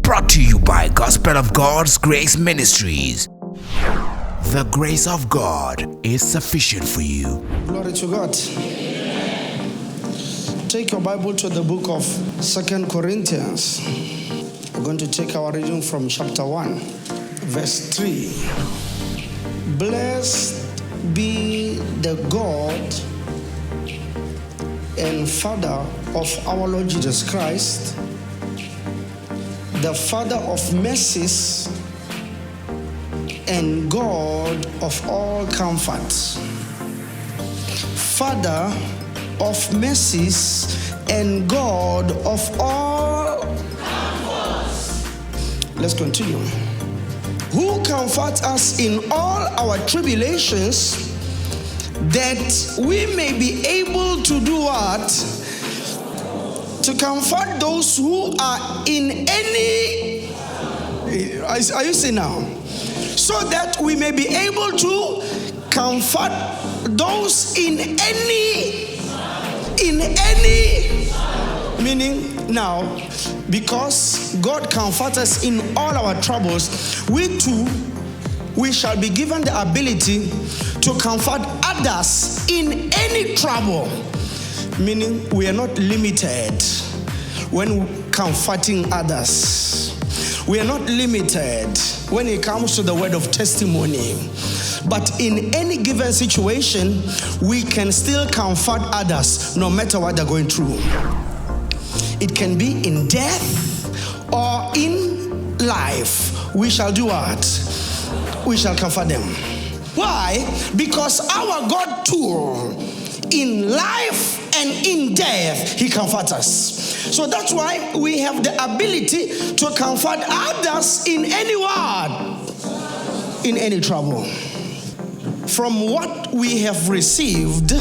Brought to you by Gospel of God's Grace Ministries. The grace of God is sufficient for you. Glory to God. Take your Bible to the book of 2 Corinthians. We're going to take our reading from chapter 1, verse 3. Blessed be the God and Father of our Lord Jesus Christ, the Father of mercies and God of all comfort. Father of mercies and God of all comfort. Let's continue. Who comforts us in all our tribulations, that we may be able to do what? To comfort those who are in any. Are you seeing now? So that we may be able to comfort those in any, meaning now, because God comforts us in all our troubles, we too, we shall be given the ability to comfort others in any trouble, meaning we are not limited when comforting others. We are not limited when it comes to the word of testimony. But in any given situation, we can still comfort others no matter what they're going through. It can be in death or in life. We shall do what? We shall comfort them. Why? Because our God too, in life and in death, He comforts us. So that's why we have the ability to comfort others in any word, in any trouble. From what we have received,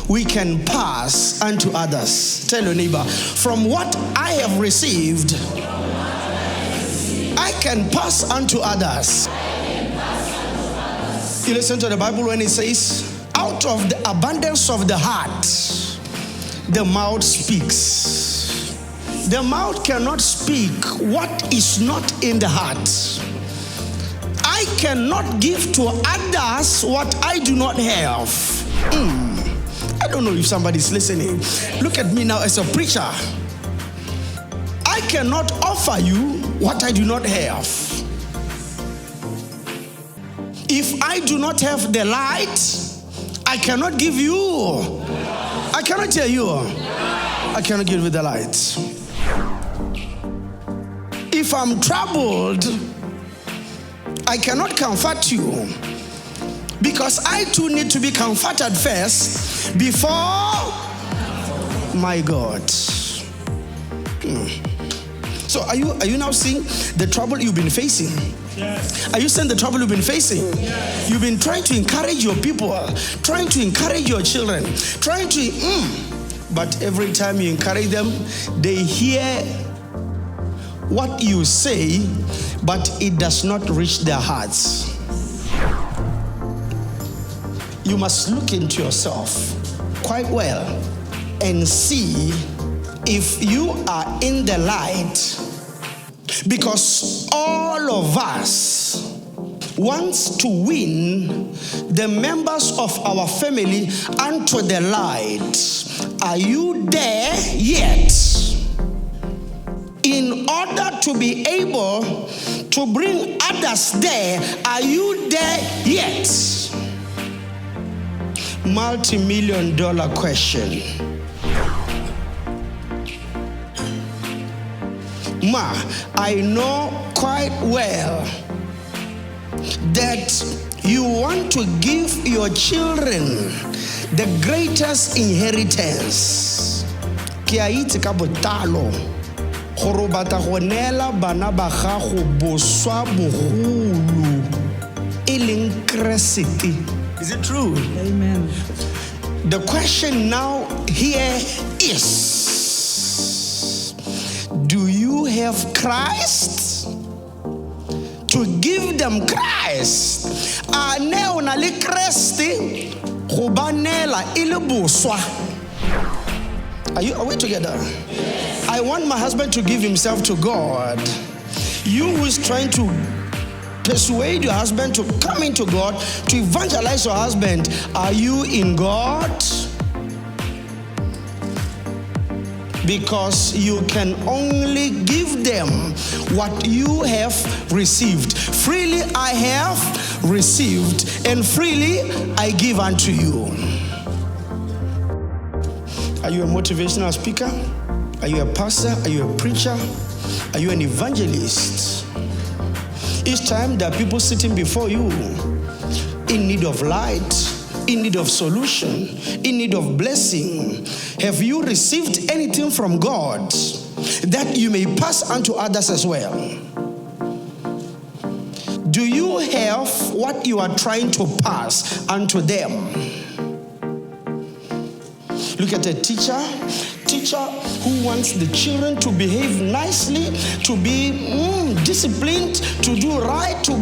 we can pass unto others. Tell your neighbor, from what I have received, I can pass unto others. You listen to the Bible when it says, out of the abundance of the heart, the mouth speaks. The mouth cannot speak what is not in the heart. I cannot give to others what I do not have. I don't know if somebody's listening. Look at me now as a preacher. I cannot offer you what I do not have. If I do not have the light, I cannot give you. I cannot tell you. I cannot give you the light. If I'm troubled, I cannot comfort you, because I too need to be comforted first before my God. So are you now seeing the trouble you've been facing? Yes. Are you seeing the trouble you've been facing? Yes. You've been trying to encourage your people, trying to encourage your children, trying to, but every time you encourage them, they hear what you say, but it does not reach their hearts. You must look into yourself quite well and see if you are in the light, because all of us wants to win the members of our family unto the light. Are you there yet? In order to be able to bring others there, are you there yet? Multi-million-dollar question. Ma, I know quite well that you want to give your children the greatest inheritance. Kiaiti ka botalo. Gore batla go nela bana ba gago boswa bogolo e leng Christ. Is it true? Amen. The question now here is, do you have Christ? To give them Christ. Ane ona le Christ go banela ile boswa. Are we together? Yes. I want my husband to give himself to God. You who is trying to persuade your husband to come into God, to evangelize your husband, are you in God? Because you can only give them what you have received. Freely I have received, and freely I give unto you. Are you a motivational speaker? Are you a pastor? Are you a preacher? Are you an evangelist? Each time there are people sitting before you in need of light, in need of solution, in need of blessing. Have you received anything from God that you may pass on to others as well? Do you have what you are trying to pass unto them? Look at a teacher who wants the children to behave nicely, to be disciplined, to do right, to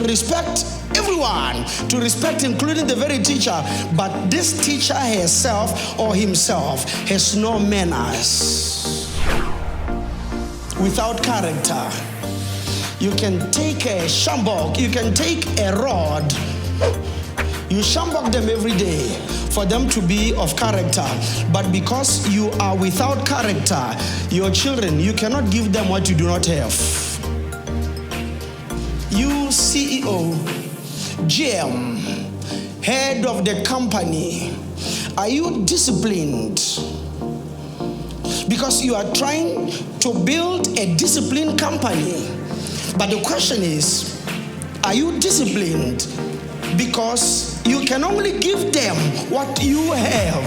respect everyone, to respect including the very teacher. But this teacher herself or himself has no manners, without character. You can take a shambok, you can take a rod, you shambok them every day for them to be of character. But because you are without character, your children, you cannot give them what you do not have. You CEO, GM, head of the company, are you disciplined? Because you are trying to build a disciplined company. But the question is, are you disciplined? Because you can only give them what you have.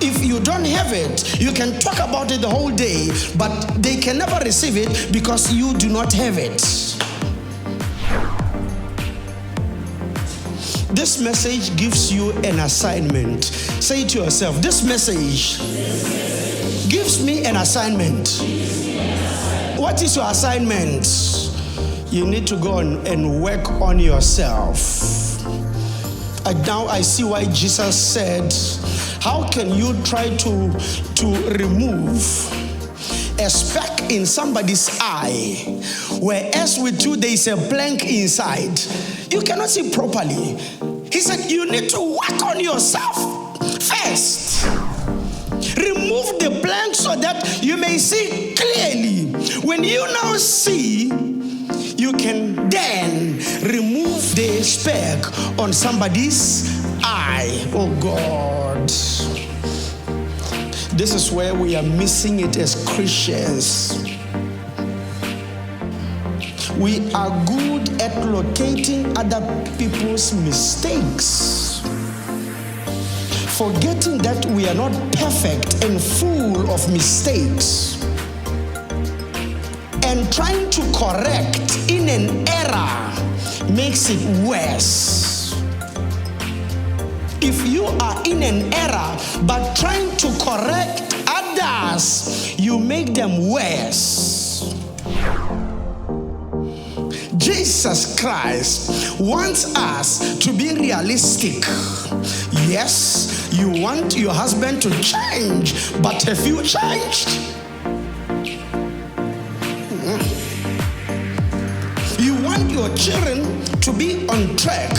If you don't have it, you can talk about it the whole day, but they can never receive it because you do not have it. This message gives you an assignment. Say to yourself, this message gives me an assignment. What is your assignment? You need to go on and work on yourself. And now I see why Jesus said, how can you try to remove a speck in somebody's eye, whereas with you there is a plank inside? You cannot see properly. He said, you need to work on yourself first. Remove the plank so that you may see clearly. When you now see, you can then remove the speck on somebody's eye. Oh God. This is where we are missing it as Christians. We are good at locating other people's mistakes, forgetting that we are not perfect and full of mistakes, and trying to correct in an error makes it worse. If you are in an error but trying to correct others, you make them worse. Jesus Christ wants us to be realistic. Yes, you want your husband to change, but have you changed? You want your children to be on track,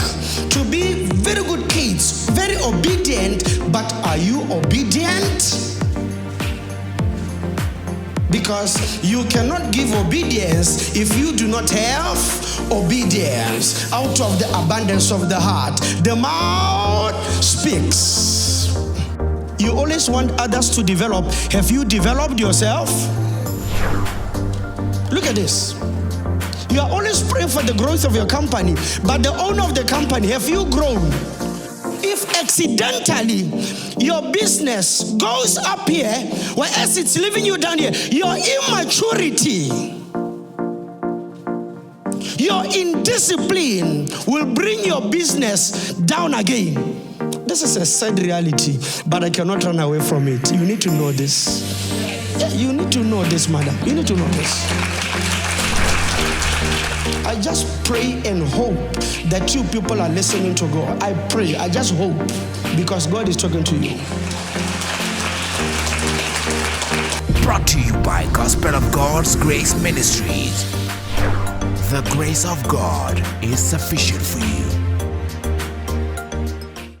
to be very good kids, very obedient, but are you obedient? Because you cannot give obedience if you do not have obedience. Out of the abundance of the heart, the mouth speaks. You always want others to develop. Have you developed yourself? Look at this. You are always praying for the growth of your company, but the owner of the company, have you grown? If accidentally your business goes up here, whereas it's leaving you down here, your immaturity, your indiscipline will bring your business down again. This is a sad reality, but I cannot run away from it. You need to know this. Yeah, you need to know this, madam. You need to know this. I just pray and hope that you people are listening to God. I pray, I just hope, because God is talking to you. Brought to you by by Gospel of God's Grace Ministries. The grace of God is sufficient for you.